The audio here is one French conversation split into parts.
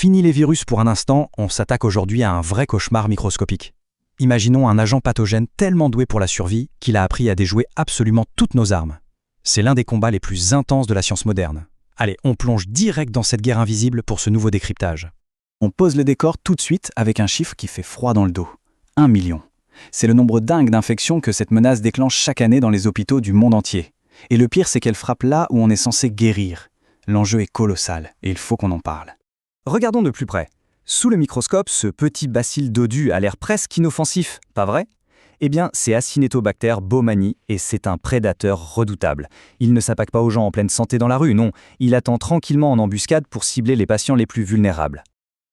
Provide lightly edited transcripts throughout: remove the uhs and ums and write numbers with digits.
Fini les virus pour un instant, on s'attaque aujourd'hui à un vrai cauchemar microscopique. Imaginons un agent pathogène tellement doué pour la survie qu'il a appris à déjouer absolument toutes nos armes. C'est l'un des combats les plus intenses de la science moderne. Allez, on plonge direct dans cette guerre invisible pour ce nouveau décryptage. On pose le décor tout de suite avec un chiffre qui fait froid dans le dos. 1 million. C'est le nombre dingue d'infections que cette menace déclenche chaque année dans les hôpitaux du monde entier. Et le pire, c'est qu'elle frappe là où on est censé guérir. L'enjeu est colossal et il faut qu'on en parle. Regardons de plus près. Sous le microscope, ce petit bacille dodu a l'air presque inoffensif, pas vrai ? Eh bien, c'est Acinetobacter baumannii et c'est un prédateur redoutable. Il ne s'attaque pas aux gens en pleine santé dans la rue, non. Il attend tranquillement en embuscade pour cibler les patients les plus vulnérables.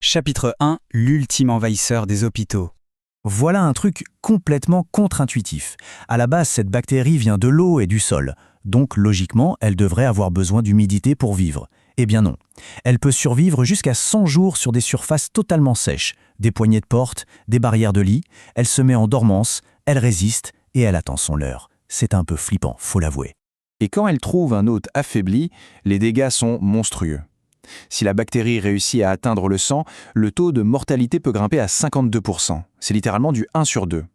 Chapitre 1. L'ultime envahisseur des hôpitaux. Voilà un truc complètement contre-intuitif. À la base, cette bactérie vient de l'eau et du sol. Donc, logiquement, elle devrait avoir besoin d'humidité pour vivre. Eh bien non. Elle peut survivre jusqu'à 100 jours sur des surfaces totalement sèches, des poignées de porte, des barrières de lit. Elle se met en dormance, elle résiste et elle attend son heure. C'est un peu flippant, faut l'avouer. Et quand elle trouve un hôte affaibli, les dégâts sont monstrueux. Si la bactérie réussit à atteindre le sang, le taux de mortalité peut grimper à 52%. C'est littéralement du 1 sur 2.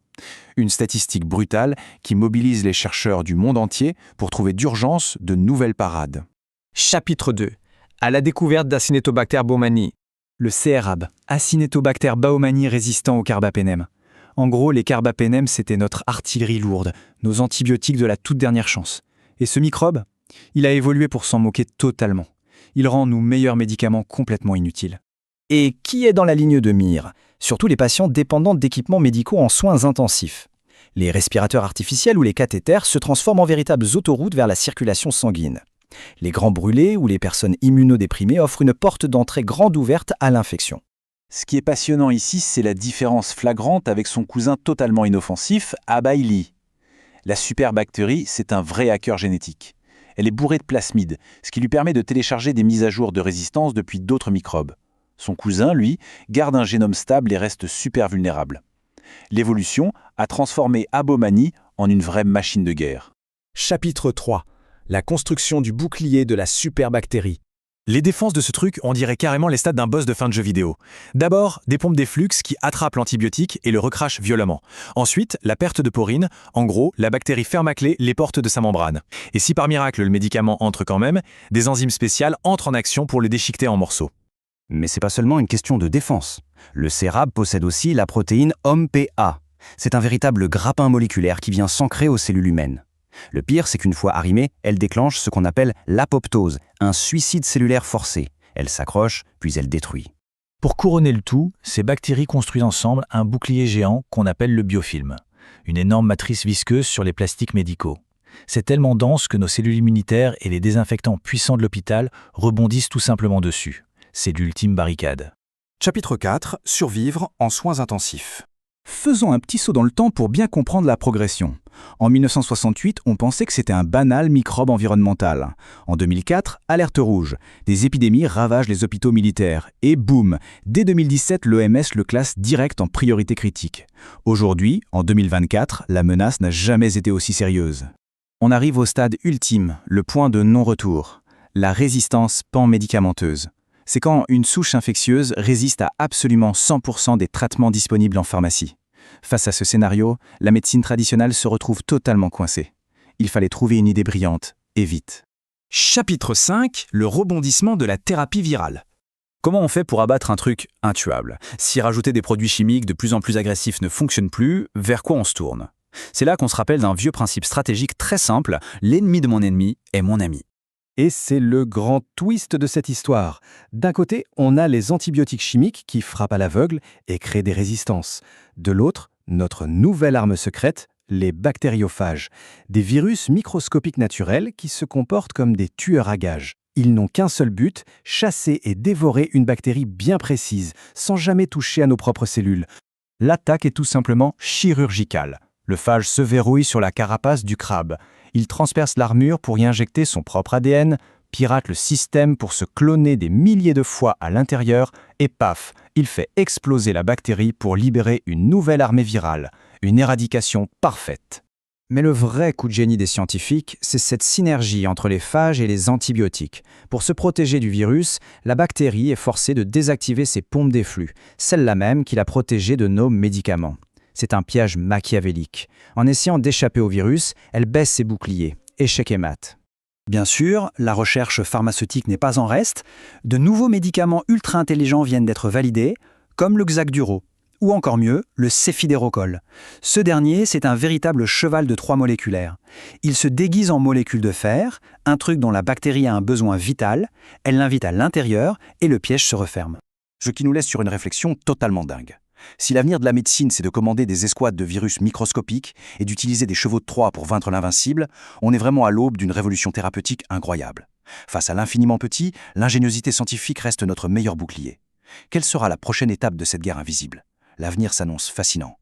Une statistique brutale qui mobilise les chercheurs du monde entier pour trouver d'urgence de nouvelles parades. Chapitre 2. À la découverte d'Acinetobacter baumannii. Le CRAB, Acinetobacter baumannii résistant au carbapénème. En gros, les carbapénèmes, c'était notre artillerie lourde, nos antibiotiques de la toute dernière chance. Et ce microbe, il a évolué pour s'en moquer totalement. Il rend nos meilleurs médicaments complètement inutiles. Et qui est dans la ligne de mire ? Surtout les patients dépendants d'équipements médicaux en soins intensifs. Les respirateurs artificiels ou les cathéters se transforment en véritables autoroutes vers la circulation sanguine. Les grands brûlés ou les personnes immunodéprimées offrent une porte d'entrée grande ouverte à l'infection. Ce qui est passionnant ici, c'est la différence flagrante avec son cousin totalement inoffensif, Abaili. La superbactérie, c'est un vrai hacker génétique. Elle est bourrée de plasmides, ce qui lui permet de télécharger des mises à jour de résistance depuis d'autres microbes. Son cousin, lui, garde un génome stable et reste super vulnérable. L'évolution a transformé Baumannii en une vraie machine de guerre. Chapitre 3. La construction du bouclier de la superbactérie. Les défenses de ce truc, on dirait carrément les stades d'un boss de fin de jeu vidéo. D'abord, des pompes d'efflux qui attrapent l'antibiotique et le recrachent violemment. Ensuite, la perte de porine. En gros, la bactérie ferme à clé les portes de sa membrane. Et si par miracle le médicament entre quand même, des enzymes spéciales entrent en action pour le déchiqueter en morceaux. Mais c'est pas seulement une question de défense. Le CRAB possède aussi la protéine HOMPA. C'est un véritable grappin moléculaire qui vient s'ancrer aux cellules humaines. Le pire, c'est qu'une fois arrimée, elle déclenche ce qu'on appelle l'apoptose, un suicide cellulaire forcé. Elle s'accroche, puis elle détruit. Pour couronner le tout, ces bactéries construisent ensemble un bouclier géant qu'on appelle le biofilm, une énorme matrice visqueuse sur les plastiques médicaux. C'est tellement dense que nos cellules immunitaires et les désinfectants puissants de l'hôpital rebondissent tout simplement dessus. C'est l'ultime barricade. Chapitre 4. Survivre en soins intensifs. Faisons un petit saut dans le temps pour bien comprendre la progression. En 1968, on pensait que c'était un banal microbe environnemental. En 2004, alerte rouge. Des épidémies ravagent les hôpitaux militaires. Et boum, dès 2017, l'OMS le classe direct en priorité critique. Aujourd'hui, en 2024, la menace n'a jamais été aussi sérieuse. On arrive au stade ultime, le point de non-retour. La résistance panmédicamenteuse. C'est quand une souche infectieuse résiste à absolument 100% des traitements disponibles en pharmacie. Face à ce scénario, la médecine traditionnelle se retrouve totalement coincée. Il fallait trouver une idée brillante, et vite. Chapitre 5. Le rebondissement de la thérapie virale. Comment on fait pour abattre un truc intuable ? Si rajouter des produits chimiques de plus en plus agressifs ne fonctionne plus, vers quoi on se tourne ? C'est là qu'on se rappelle d'un vieux principe stratégique très simple, l'ennemi de mon ennemi est mon ami. Et c'est le grand twist de cette histoire. D'un côté, on a les antibiotiques chimiques qui frappent à l'aveugle et créent des résistances. De l'autre, notre nouvelle arme secrète, les bactériophages, des virus microscopiques naturels qui se comportent comme des tueurs à gages. Ils n'ont qu'un seul but, chasser et dévorer une bactérie bien précise, sans jamais toucher à nos propres cellules. L'attaque est tout simplement chirurgicale. Le phage se verrouille sur la carapace du crabe. Il transperce l'armure pour y injecter son propre ADN, pirate le système pour se cloner des milliers de fois à l'intérieur, et paf, il fait exploser la bactérie pour libérer une nouvelle armée virale, une éradication parfaite. Mais le vrai coup de génie des scientifiques, c'est cette synergie entre les phages et les antibiotiques. Pour se protéger du virus, la bactérie est forcée de désactiver ses pompes d'efflux, celle-là même qui l'a protégée de nos médicaments. C'est un piège machiavélique. En essayant d'échapper au virus, elle baisse ses boucliers. Échec et mat. Bien sûr, la recherche pharmaceutique n'est pas en reste. De nouveaux médicaments ultra intelligents viennent d'être validés, comme le Xacduro. Ou encore mieux, le céphidérocol. Ce dernier, c'est un véritable cheval de Troie moléculaire. Il se déguise en molécules de fer, un truc dont la bactérie a un besoin vital, elle l'invite à l'intérieur et le piège se referme. Ce qui nous laisse sur une réflexion totalement dingue. Si l'avenir de la médecine, c'est de commander des escouades de virus microscopiques et d'utiliser des chevaux de Troie pour vaincre l'invincible, on est vraiment à l'aube d'une révolution thérapeutique incroyable. Face à l'infiniment petit, l'ingéniosité scientifique reste notre meilleur bouclier. Quelle sera la prochaine étape de cette guerre invisible ? L'avenir s'annonce fascinant.